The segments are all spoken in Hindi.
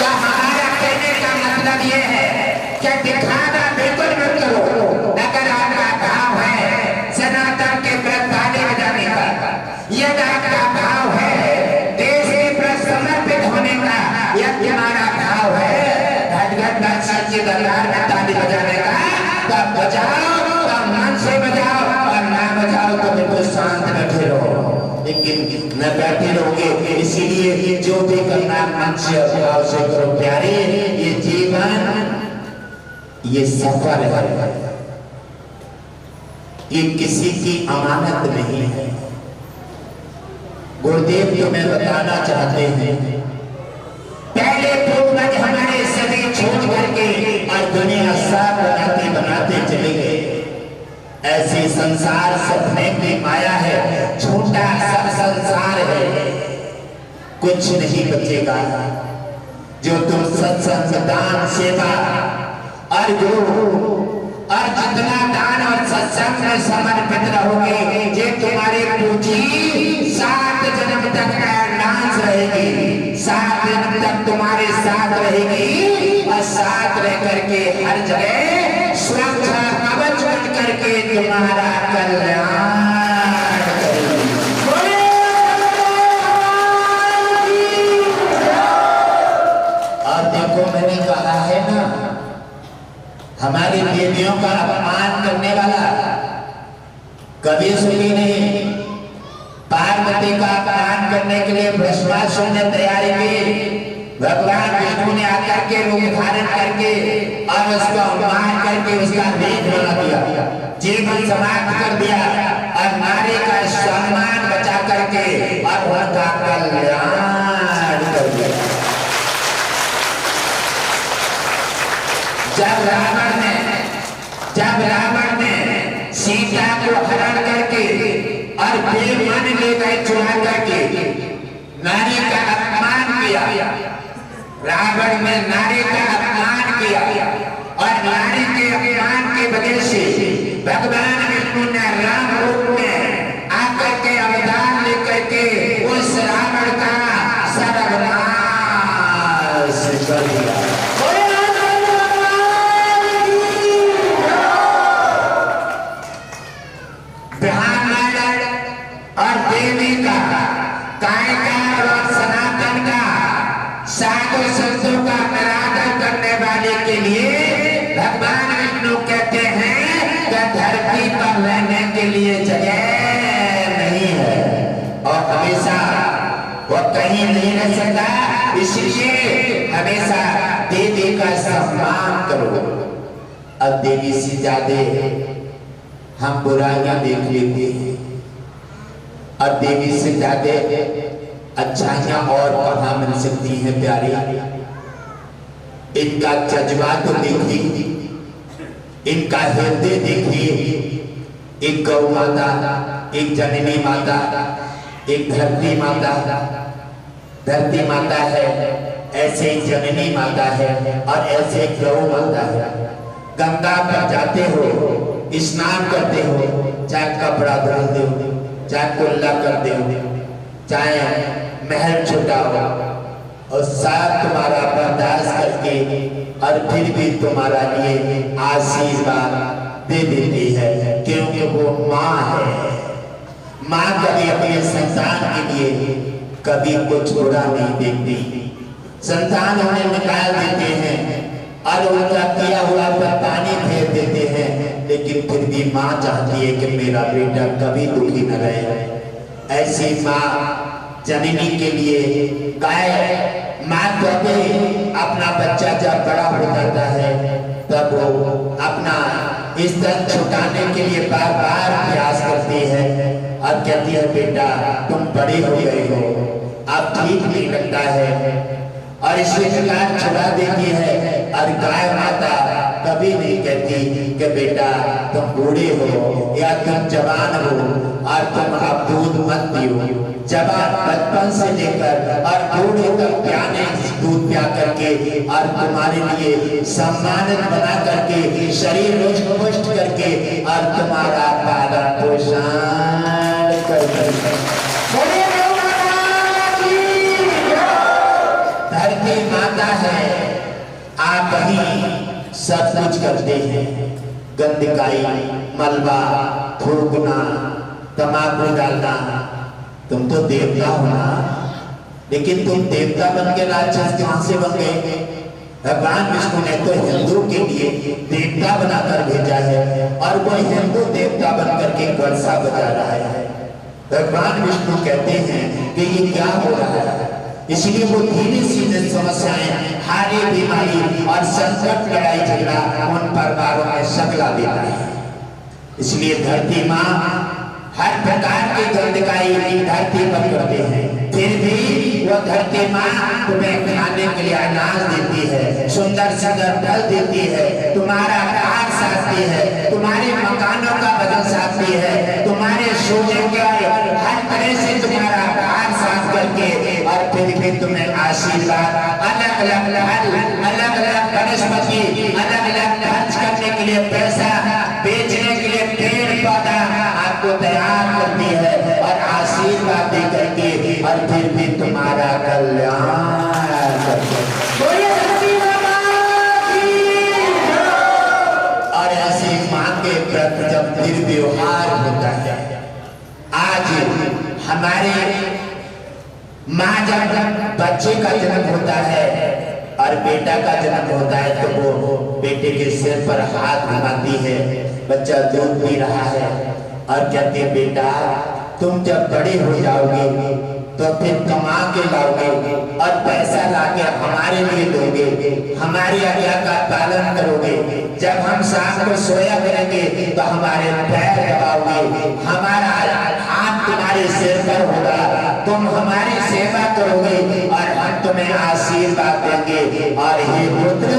तो हमारा कहने का मतलब ये है कि दिखाना बिल्कुल मत करो। अगर आपका भाव है सनातन के प्रति ताली बजाने का, यदि आपका भाव है देश के प्रति समर्पित होने का, यदि हमारा भाव है घट घट सच्ची दरबार में ताली बजाने का, तब बजाओ, तब मन से बजाओ, और ना बजाओ तो बिल्कुल शांत बैठे रहो। लेकिन न बैठे रहोगे, इसीलिए जो भी करना मन से भाव से करो प्यारे। ये जीवन ये सफर है, ये किसी की अमानत नहीं है। गुरुदेव तुम्हें बताना चाहते हैं, पहले पूर्वज हमारे सभी छोड़ करके और दुनिया साफ बनाते बनाते चले गए। ऐसे संसार सपने की माया है, छोटा सा संसार है, कुछ नहीं बचेगा। जो तुम सत्संग दान सेवा और गुरु और जितना दान और सत्संग में समर्पित रहोगे, ये तुम्हारी पूंजी 7 जन्म तक डांस रहेगी, 7 जन्म तक तुम्हारे साथ रहेगी, और साथ रह करके हर जगह सुरक्षा कवच बन करके तुम्हारा कल्याण करेगी। और देखो मैंने कहा है ना, हमारी देवियों का अपमान करने वाला कभी सुखी नहीं। पार्वती का अपमान करने के लिए बृहस्पति ने तैयारी की, भगवान विष्णु ने आकर के रूप धारण करके और उसको अपमान करके उसका देह बना दिया, जीवन समाप्त कर दिया, और नारी का सम्मान बचा करके और उनका कल्याण कर दिया। जब रावण ने सीता को हरण करके और बेईमान ले गए चुरा करके नारी का अपमान किया, रावण ने नारी का अपमान किया, और नारी के अपमान की वजह से भगवान विष्णु ने राम रूप में आकर के अवतार लेकर के उस रावण का सर्वनाश कर दिया। और देवी का, कायका और सनातन का, साधु संतों का आराधना करने वाले के लिए भगवान विष्णु कहते हैं कि धरती पर रहने के लिए जगह नहीं है, और हमेशा वो कहीं नहीं रह सकता। इसलिए हमेशा देवी का सम्मान करो। अब देवी से ज्यादा हम बुराइयां देख लेते हैं, और देवी से ज्यादा अच्छाइयां और कहाँ मिल सकती हैं प्यारी। इनका जज्बा तो देखिए, इनका हृदय देखिए। एक गौ माता, एक जननी माता, एक धरती माता। धरती माता है, ऐसे जननी माता है, और ऐसे गौ माता है। गंगा पर जाते हो, स्नान करते हो, चाहे कपड़ा धुल दो, चाहे कुल्ला कर दो, चाहे महल छुटाओ, और साथ तुम्हारा बर्दाश्त करके और फिर भी तुम्हारा लिए आशीर्वाद दे देती है, क्योंकि वो माँ है। माँ कभी अपने संतान के लिए कभी कुछ बुरा नहीं देखती। संतान उन्हें निकाल देते हैं और उनका किया हुआ पर पानी फेर देते हैं, लेकिन फिर भी माँ चाहती है कि मेरा बेटा कभी दुखी न रहे। ऐसी माँ जननी के लिए गाय माँ कहते अपना बच्चा जब बड़ा हो जाता है तब वो अपना स्तन छुटाने के लिए बार बार प्रयास करती है और कहती है बेटा तुम बड़े हो गए हो, अब ठीक नहीं लगता है, और इसी प्रकार छुड़ा देती है। और गाय माता कभी नहीं कहती कि बेटा तुम बूढ़े हो या तुम जवान हो और तुम अब दूध मत पियो। जवान बचपन से लेकर और बूढ़े तक प्याने दूध पिया करके और तुम्हारे लिए सम्मानित बना करके शरीर रोज पुष्ट करके और तुम्हारा पालन पोषण करके धरती माता माता है, आप ही सब कुछ करते हैं। गंदकाई, मलबा, थूकना, तम्बाकू डालना, तुम तो देवता हो ना, लेकिन तुम देवता बन के राक्षस कहां से बन गए? भगवान विष्णु ने तो हिंदू के लिए देवता बनाकर भेजा है और वो हिंदू देवता बनकर के वर्षा बजा रहा है। भगवान विष्णु कहते हैं कि ये क्या हो रहा है, इसलिए वो धीरे सीधे समस्याएं, हारी बीमारी और संकट, लड़ाई झगड़ा उन परिवारों में सकला देता है। इसलिए धरती माँ हर प्रकार की गंदकाई धरती पर करते हैं, फिर भी वो धरती माँ तुम्हें खाने के लिए अनाज देती है, सुंदर सुंदर फल देती है, तुम्हारा घाट साधती है, तुम्हारे मकानों का बदल साधती है, तुम्हारे सोने का हर तरह से तुम्हारा घाट साफ करके और फिर भी तुम्हें आशीर्वाद, अलग अलग फल, अलग अलग वनस्पति, अलग अलग खर्च करने के लिए पैसा, बेचने के लिए पेड़ पौधा आपको तैयार करती है और आशीर्वाद दे करके और फिर भी तुम्हारा कल्याण करती है। और ऐसी माँ के प्रति जब निर्व्यवहार होता है, आज हमारे माँ जब बच्चे का जन्म होता है और बेटा का जन्म होता है तो वो बेटे के सिर पर हाथ घुमाती है, बच्चा दूध पी रहा है और कहते बेटा तुम जब बड़े हो जाओगे तो फिर कमा के लाओगे और पैसा लाके हमारे लिए दोगे, हमारी आज्ञा का पालन करोगे, जब हम शाम को सोया करेंगे तो हमारे पैर दबाओगे, हमारा हाथ तुम्हारे सिर पर होगा, तुम हमारी सेवा करोगे और हम तुम्हें आशीर्वाद देंगे और हे पुत्र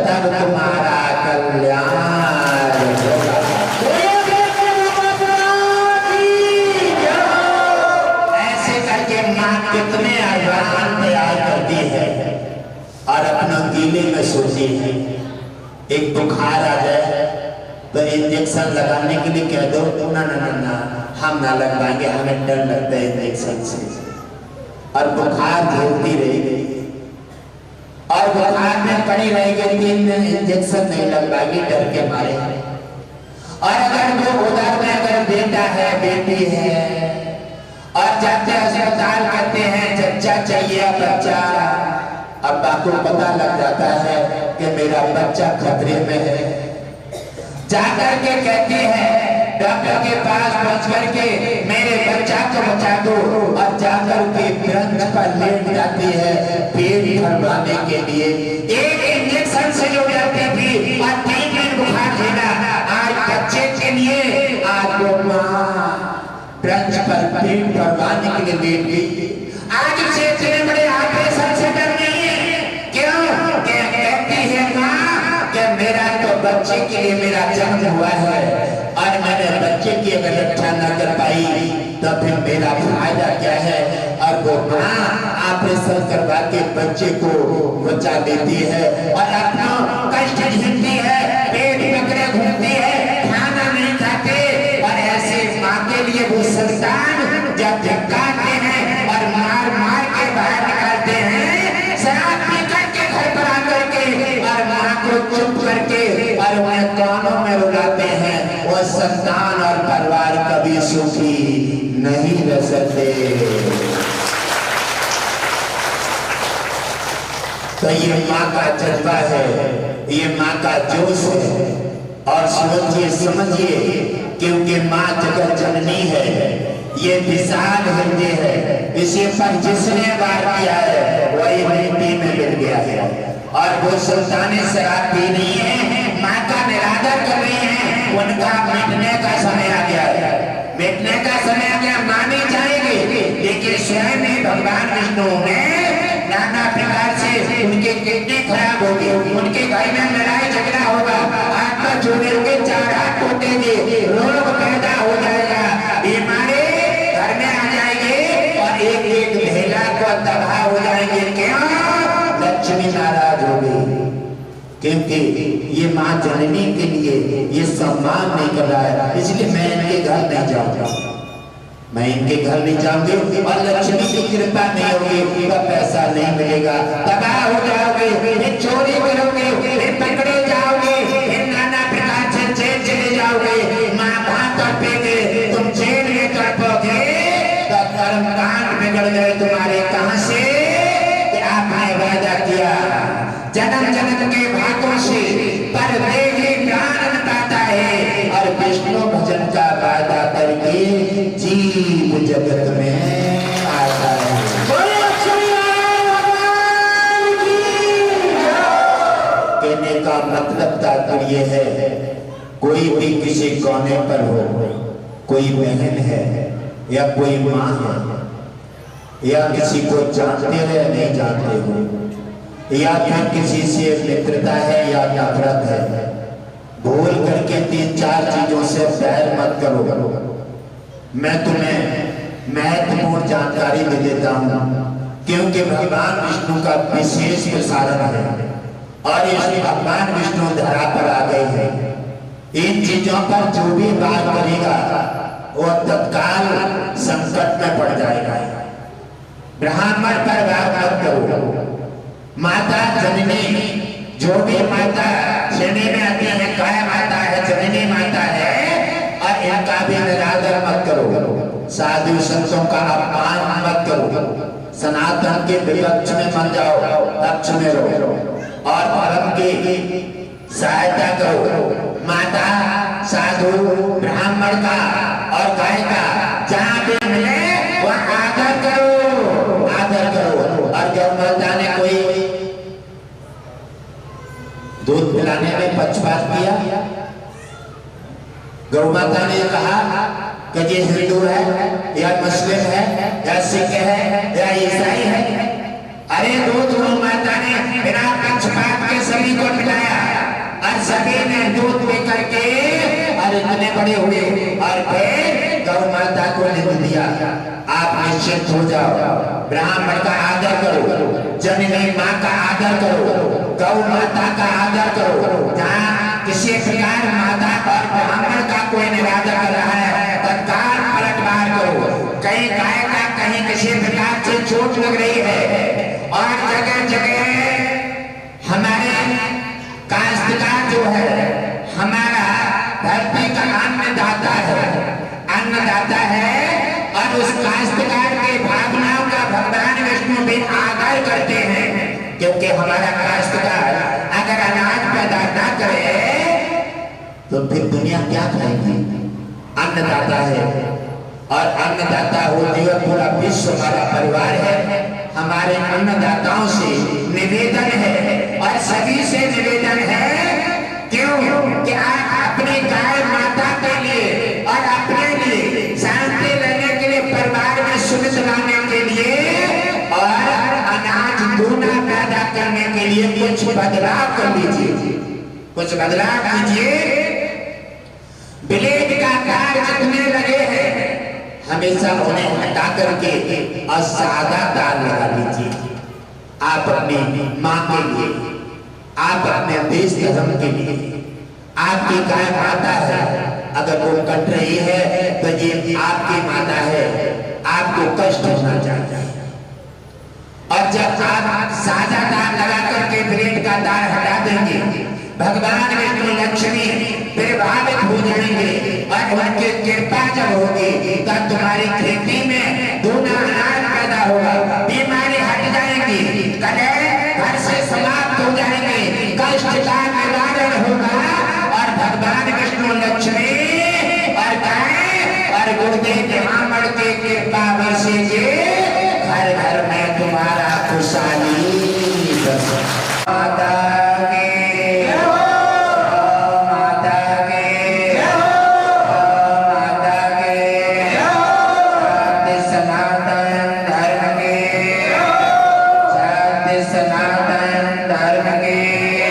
तब तुम्हारा कल्याण होगा। कितने आसान तैयार करती है और अपना गीले में सोती है। एक बुखार आ जाए तो इंजेक्शन लगाने के लिए कह दो, ना ना ना ना हम ना लगवाएंगे, हमें डर लगता है इंजेक्शन से, और बुखार झेलती रहेगी और बुखार में पड़ी रहेगी, 3 दिन इंजेक्शन नहीं लगवाएगी डर के मारे। और अगर वो उधर में अगर बेटा है, बेटी है और जाते अस्पताल कहते हैं बच्चा चाहिए बच्चा, अब्बा को पता लग जाता है कि मेरा बच्चा खतरे में है, जाकर के कहती है डॉक्टर के पास पहुंच करके मेरे बच्चा को बचा दो, और जाकर के ब्रंच पर लेट जाती है पेट भरवाने के लिए। एक इंजेक्शन से जो जाती थी और 3 दिन बुखार झेला, आज बच्चे के लिए आज वो माँ ब्रंच पर पेट भरवाने के लिए लेट गई। आज उसे इतने बड़े ऑपरेशन से डर नहीं है, क्यों? कहती है माँ कि मेरा तो बच्चे के लिए मेरा जन्म हुआ है और मैंने बच्चे की अगर रक्षा न कर पाई तो फिर मेरा फायदा क्या है। और वो माँ ऑपरेशन करवा के बच्चे को बचा देती है और अपना कष्ट झेलती है, पेट पकड़े घूमती है, खाना नहीं खाते, और ऐसे माँ के लिए वो संतान जब धक्काते हैं और मार मार के बाहर निकालते हैं, शराब पी करके घर पर आकर के और माँ को चुप करके और उन्हें कानों में रुलाते हैं, वो संतान और परिवार कभी सुखी नहीं रह सकते। तो ये माँ का जज्बा है, ये माँ का जोश है, और सोचिए समझिए, क्योंकि माँ जगत जननी है, ये विशाल हृदय है, इसे पर जिसने वार किया है वही मिट्टी में मिल गया है। और वो संतानें शराब पी रही हैं, माँ का निरादर कर रही हैं, उनका मिटने का समय आ गया है, मिटने का समय आ गया, मानी जाएगी, लेकिन स्वयं ही भगवान विष्णु ने नाना प्रकार से उनके किडनी खराब होगी, उनके घर में लड़ाई झगड़ा होगा, आत्मा जोड़े होंगे, 4 हाथ टूटेंगे, रोग पैदा हो जाएगा, बीमारी घर में आ जाएंगे और एक एक महिला को तबाह हो जाएंगे। क्यों? लक्ष्मी नाराज हो गई, क्योंकि ये माँ जननी के लिए ये सम्मान नहीं कर रहा है, इसलिए मैं इनके घर नहीं जाऊंगा। मैं इनके घर नहीं जाऊंगी और लक्ष्मी की कृपा नहीं होगी, पैसा नहीं मिलेगा, तबाह हो जाओगे, फिर चोरी करोगे, फिर पकड़े जाओगे, फिर नाना प्रकार से जेल चले जाओगे, माँ बाप तड़पेंगे, तुम जेल में तड़पोगे, तो कर्मकांड बिगड़ गए तुम्हारे। कहां से कि आपने वादा किया जन्म जन्म के भागों से, पर देही प्राण पाता है और विष्णु भजन का वादा करके जीव जगत में आता है। कहने का मतलब तात्पर्य है, कोई भी किसी कोने पर हो, कोई बहन है या कोई माँ है या किसी को जानते हो या नहीं जानते हो, या फिर किसी से मित्रता है या नफरत है, भूल करके 3-4 चीजों से बैर मत करो। मैं तुम्हें महत्वपूर्ण जानकारी दे देता हूँ, क्योंकि भगवान विष्णु का विशेष प्रसारण है और इस भगवान विष्णु धरा पर आ गए हैं। इन चीजों पर जो भी बात करेगा वो तत्काल संकट में पड़ जाएगा। ब्राह्मण पर बात मत करो। माता जननी, जो भी माता श्रेणी में आती है, गाय माता है, जननी माता है, और इनका भी निरादर मत करो। साधु संतों का अपमान मत करो। सनातन के विपक्ष में मत जाओ, पक्ष में रहो और धर्म की सहायता करो। माता, साधु, ब्राह्मण का और गाय का जहाँ भी मिले वह आदर करो, आदर करो। और जब माता ने कोई दूध पिलाने में पक्षपात किया, गौ माता ने कहा कि ये हिंदू है या मुस्लिम है या सिख है या ईसाई है, अरे दूध गौ माता ने बिना पक्षपात के सभी को पिलाया और सभी ने दूध पी करके और इतने बड़े हुए और फिर गौ माता को निंद दिया। आप निश्चित हो जाओ, ब्राह्मण का आदर करो, जननी माँ का आदर करो, गौ माता का आदर करो। जहाँ किसी प्रकार माता और ब्राह्मण का कोई निरादर कर रहा है, तत्काल पलटवार करो। कहीं गाय का कहीं किसी प्रकार से चोट लग रही है और जगह जगह हमारे काश्तकार जो है, हमारा धरती का अन्नदाता है, अन्नदाता है, और उस काश्तकार के भावनाओं का भगवान विष्णु भी आदर करते हैं, क्योंकि हमारा काश्तकार अगर अनाज पैदा न करे तो फिर दुनिया क्या खाएगी। अन्नदाता है और अन्नदाता होते हुए पूरा विश्व हमारा परिवार है। हमारे अन्नदाताओं से निवेदन है और सभी से निवेदन है, क्यों कि आप अपनी गाय माता के लिए और अपने लिए शांति लेने के लिए, परिवार में सुख लाने के लिए और अनाज दूना पैदा करने के लिए कुछ बदलाव कर लीजिए, कुछ बदलाव कीजिए। ब्लेड का तार जितने लगे हैं हमेशा उन्हें हटा करके और सादा तार लगा लीजिए। आप अपनी माँ के लिए, आप अपने देश धर्म के लिए, आपकी गाय माता है, अगर वो कट रही है तो ये आपकी माता है, आपको कष्ट होना चाहिए। और जब आप सादा तार लगा करके ब्लेड का तार हटा देंगे, भगवान विष्णु लक्ष्मी प्रभावित हो जाएंगे और उनकी कृपा जब होगी तब तुम्हारी खेती में दूना अनाज पैदा होगा, बीमारी हट जाएगी, कलह घर से समाप्त हो जाएंगे, कष्ट का निवारण होगा और भगवान विष्णु लक्ष्मी और गाय और गुरुदेव ब्राह्मण की कृपा बरसेगी। घर घर में तुम्हारा खुशहाली माता सनातन धर्म के